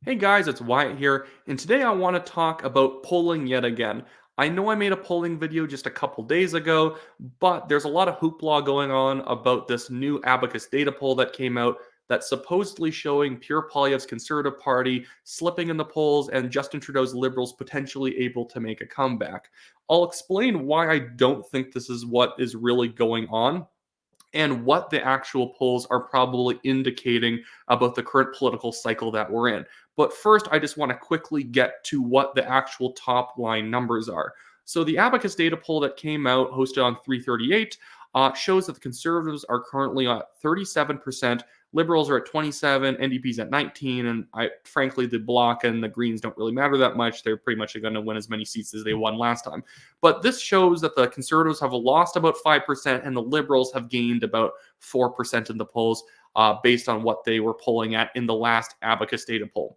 Hey guys, it's Wyatt here, and today I want to talk about polling yet again. I know I made a polling video just a couple days ago, but there's a lot of hoopla going on about this new Abacus Data poll that came out that's supposedly showing Pierre Poilievre's Conservative Party slipping in the polls and Justin Trudeau's Liberals potentially able to make a comeback. I'll explain why I don't think this is what is really going on and what the actual polls are probably indicating about the current political cycle that we're in. But first, I just want to quickly get to what the actual top line numbers are. So the Abacus Data poll that came out, hosted on 338, shows that the Conservatives are currently at 37%, Liberals are at 27, NDP's at 19, and frankly, the Bloc and the Greens don't really matter that much. They're pretty much going to win as many seats as they won last time. But this shows that the Conservatives have lost about 5% and the Liberals have gained about 4% in the polls based on what they were polling at in the last Abacus Data poll.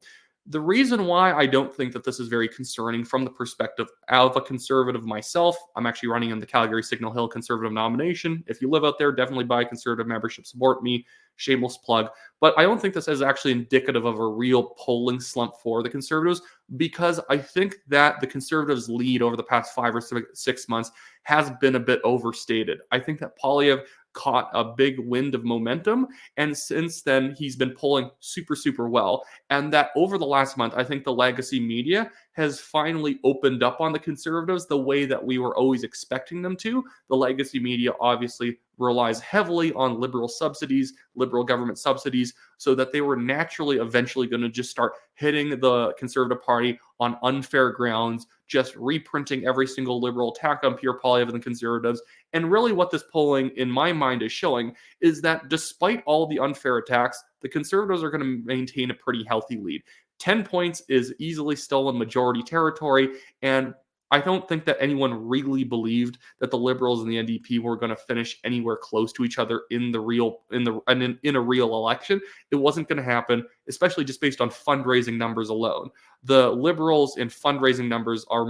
The reason why I don't think that this is very concerning from the perspective of a conservative myself, I'm actually running in the Calgary Signal Hill Conservative nomination. If you live out there, definitely buy a conservative membership, support me. Shameless plug. But I don't think this is actually indicative of a real polling slump for the Conservatives because I think that the Conservatives' lead over the past 5 or 6 months has been a bit overstated. I think that Poilievre caught a big wind of momentum, and since then he's been polling super well. And that over the last month, I think the legacy media has finally opened up on the Conservatives the way that we were always expecting them to. The legacy media obviously relies heavily on liberal subsidies, liberal government subsidies, so that they were naturally eventually going to just start hitting the Conservative Party on unfair grounds, just reprinting every single liberal attack on Pierre Poilievre and the Conservatives. And really what this polling, in my mind, is showing is that despite all the unfair attacks, the Conservatives are going to maintain a pretty healthy lead. 10 points is easily still in majority territory, and I don't think that anyone really believed that the Liberals and the NDP were going to finish anywhere close to each other in a real election. It wasn't going to happen, especially just based on fundraising numbers alone. The Liberals in fundraising numbers are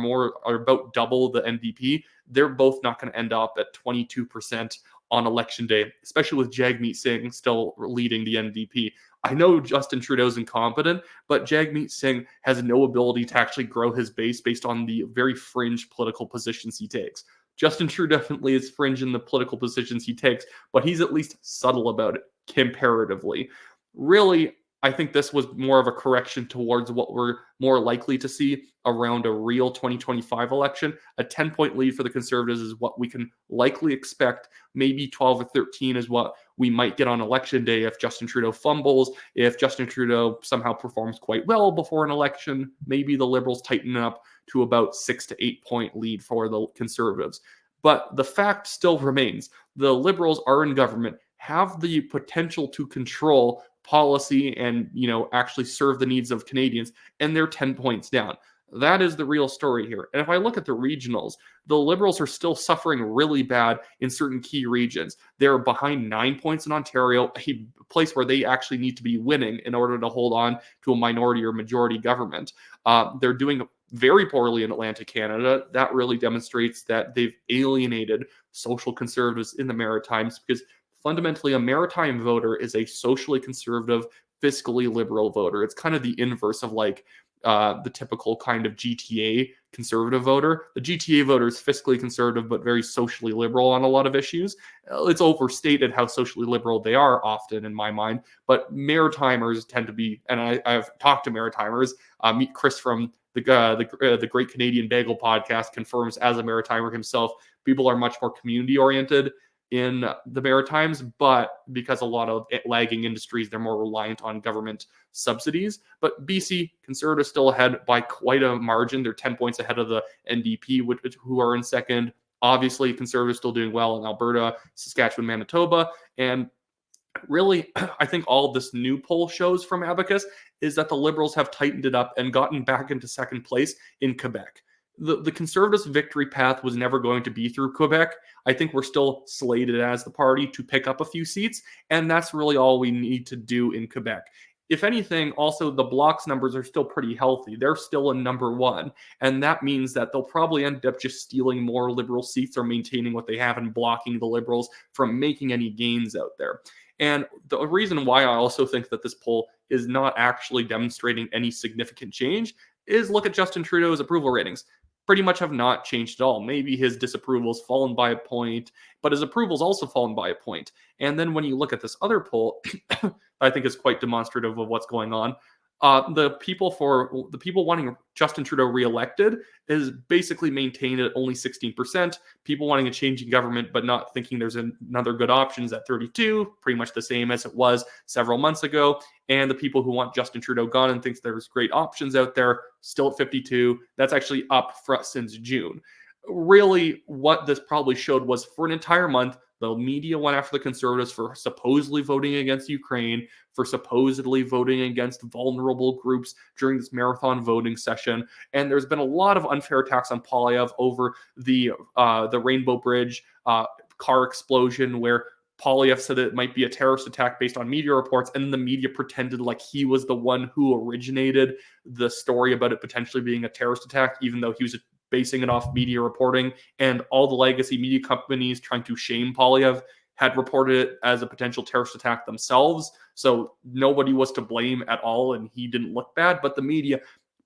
about double the NDP. They're both not going to end up at 22% on election day, especially with Jagmeet Singh still leading the NDP. I know Justin Trudeau's incompetent, but Jagmeet Singh has no ability to actually grow his base based on the very fringe political positions he takes. Justin Trudeau definitely is fringe in the political positions he takes, but he's at least subtle about it comparatively. Really, I think this was more of a correction towards what we're more likely to see around a real 2025 election. A 10-point lead for the Conservatives is what we can likely expect. Maybe 12 or 13 is what we might get on election day if Justin Trudeau fumbles, if Justin Trudeau somehow performs quite well before an election. Maybe the Liberals tighten up to about 6 to 8 point lead for the Conservatives. But the fact still remains, the Liberals are in government, have the potential to control policy and actually serve the needs of Canadians, and they're 10 points down. That is the real story here. And if I look at the regionals, the Liberals are still suffering really bad in certain key regions. They're behind 9 points in Ontario, a place where they actually need to be winning in order to hold on to a minority or majority government. They're doing very poorly in Atlantic Canada. That really demonstrates that they've alienated social conservatives in the Maritimes because fundamentally a maritime voter is a socially conservative, fiscally liberal voter. It's kind of the inverse of the typical kind of GTA conservative voter. The GTA voter is fiscally conservative but very socially liberal on a lot of issues. It's overstated how socially liberal they are often in my mind, but Maritimers tend to be, and I've talked to Maritimers. Meet Chris from the Great Canadian Bagel podcast confirms as a Maritimer himself, people are much more community oriented in the Maritimes, but because a lot of lagging industries, they're more reliant on government subsidies. But BC, Conservatives still ahead by quite a margin. They're 10 points ahead of the NDP, who are in second. Obviously, Conservatives still doing well in Alberta, Saskatchewan, Manitoba. And really, I think all this new poll shows from Abacus is that the Liberals have tightened it up and gotten back into second place in Quebec. The Conservatives' victory path was never going to be through Quebec. I think we're still slated as the party to pick up a few seats, and that's really all we need to do in Quebec. If anything, also the Bloc's numbers are still pretty healthy. They're still in number one, and that means that they'll probably end up just stealing more Liberal seats or maintaining what they have and blocking the Liberals from making any gains out there. And the reason why I also think that this poll is not actually demonstrating any significant change is look at Justin Trudeau's approval ratings. Pretty much have not changed at all. Maybe his disapproval's fallen by a point, but his approval's also fallen by a point. And then when you look at this other poll, I think is quite demonstrative of what's going on. The people wanting Justin Trudeau reelected is basically maintained at only 16%. People wanting a change in government but not thinking there's another good option is at 32, pretty much the same as it was several months ago. And the people who want Justin Trudeau gone and thinks there's great options out there, still at 52. That's actually up since June. Really, what this probably showed was for an entire month, the media went after the Conservatives for supposedly voting against Ukraine, for supposedly voting against vulnerable groups during this marathon voting session. And there's been a lot of unfair attacks on Poilievre over the Rainbow Bridge car explosion, where Poilievre said that it might be a terrorist attack based on media reports, and the media pretended like he was the one who originated the story about it potentially being a terrorist attack, even though he was basing it off media reporting, and all the legacy media companies trying to shame Poilievre had reported it as a potential terrorist attack themselves. So nobody was to blame at all, and he didn't look bad, but the media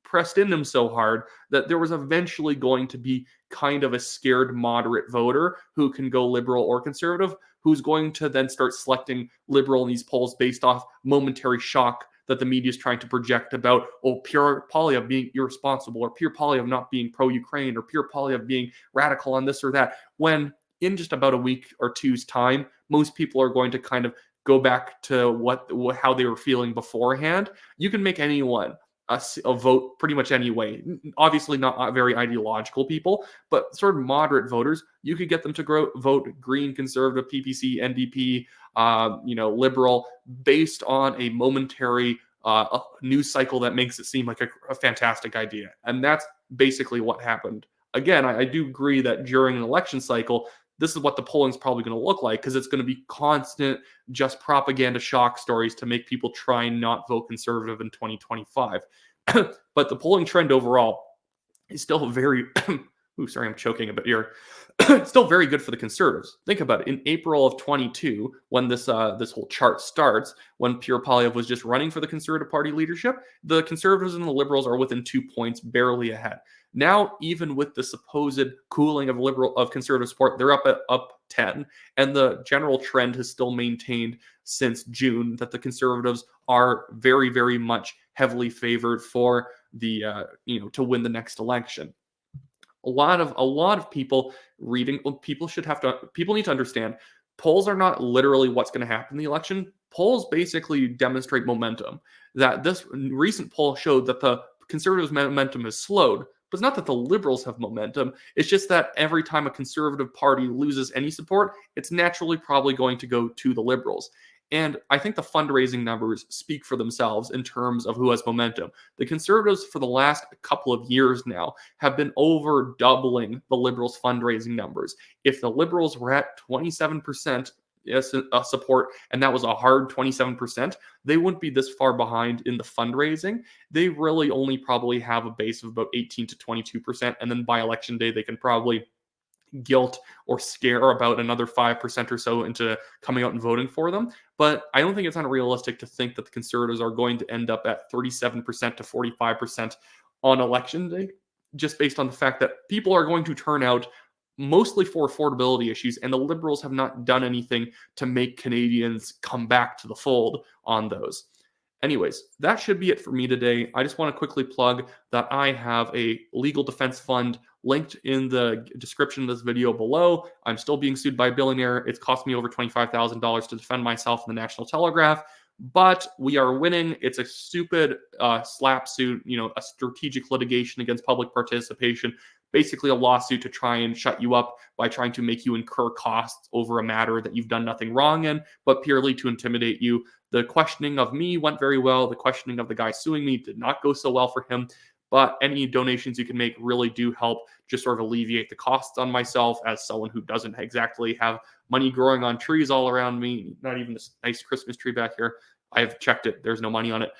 pressed in him so hard that there was eventually going to be kind of a scared moderate voter who can go liberal or conservative, who's going to then start selecting liberal in these polls based off momentary shock that the media is trying to project about, Pierre Poilievre being irresponsible, or Pierre Poilievre not being pro-Ukraine, or Pierre Poilievre being radical on this or that, when in just about a week or two's time, most people are going to kind of go back to how they were feeling beforehand. You can make anyone a vote pretty much any way. Obviously not very ideological people, but sort of moderate voters. You could get them to vote Green, Conservative, PPC, NDP, Liberal, based on a momentary news cycle that makes it seem like a fantastic idea. And that's basically what happened. Again, I do agree that during an election cycle, this is what the polling is probably going to look like, because it's going to be constant, just propaganda shock stories to make people try and not vote conservative in 2025. But the polling trend overall is still very, sorry, I'm choking a bit here. It's still very good for the Conservatives. Think about it. In April of 22, when this whole chart starts, when Pierre Poilievre was just running for the Conservative Party leadership, the Conservatives and the Liberals are within 2 points, barely ahead. Now, even with the supposed cooling of Conservative support, they're up 10, and the general trend has still maintained since June that the Conservatives are very, very much heavily favored for the to win the next election. A lot of people people need to understand, polls are not literally what's going to happen in the election. Polls basically demonstrate momentum. That this recent poll showed that the Conservatives' momentum has slowed, but it's not that the Liberals have momentum. It's just that every time a Conservative party loses any support, it's naturally probably going to go to the Liberals. And I think the fundraising numbers speak for themselves in terms of who has momentum. The Conservatives, for the last couple of years now, have been over doubling the Liberals' fundraising numbers. If the Liberals were at 27% support, and that was a hard 27%, they wouldn't be this far behind in the fundraising. They really only probably have a base of about 18 to 22%, and then by election day, they can probably guilt or scare about another 5% or so into coming out and voting for them. But I don't think it's unrealistic to think that the Conservatives are going to end up at 37% to 45% on election day, just based on the fact that people are going to turn out mostly for affordability issues, and the Liberals have not done anything to make Canadians come back to the fold on those. Anyways, that should be it for me today. I just want to quickly plug that I have a legal defense fund linked in the description of this video below. I'm still being sued by a billionaire. It's cost me over $25,000 to defend myself in the National Telegraph, but we are winning. It's a stupid slap suit, a strategic litigation against public participation, basically a lawsuit to try and shut you up by trying to make you incur costs over a matter that you've done nothing wrong in, but purely to intimidate you. The questioning of me went very well. The questioning of the guy suing me did not go so well for him. But any donations you can make really do help just sort of alleviate the costs on myself as someone who doesn't exactly have money growing on trees all around me. Not even this nice Christmas tree back here. I've checked it. There's no money on it.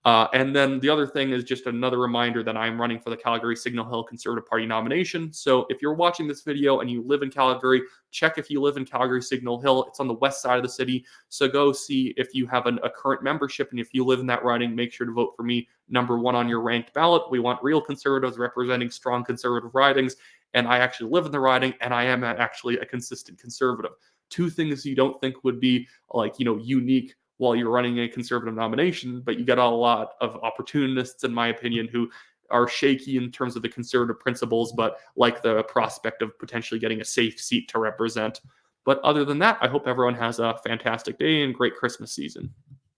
And then the other thing is just another reminder that I'm running for the Calgary Signal Hill Conservative Party nomination. So if you're watching this video and you live in Calgary, check if you live in Calgary Signal Hill. It's on the west side of the city. So go see if you have a current membership. And if you live in that riding, make sure to vote for me, #1 on your ranked ballot. We want real conservatives representing strong conservative ridings. And I actually live in the riding, and I am actually a consistent conservative. Two things you don't think would be unique while you're running a conservative nomination, but you get a lot of opportunists, in my opinion, who are shaky in terms of the conservative principles, but like the prospect of potentially getting a safe seat to represent. But other than that, I hope everyone has a fantastic day and great Christmas season.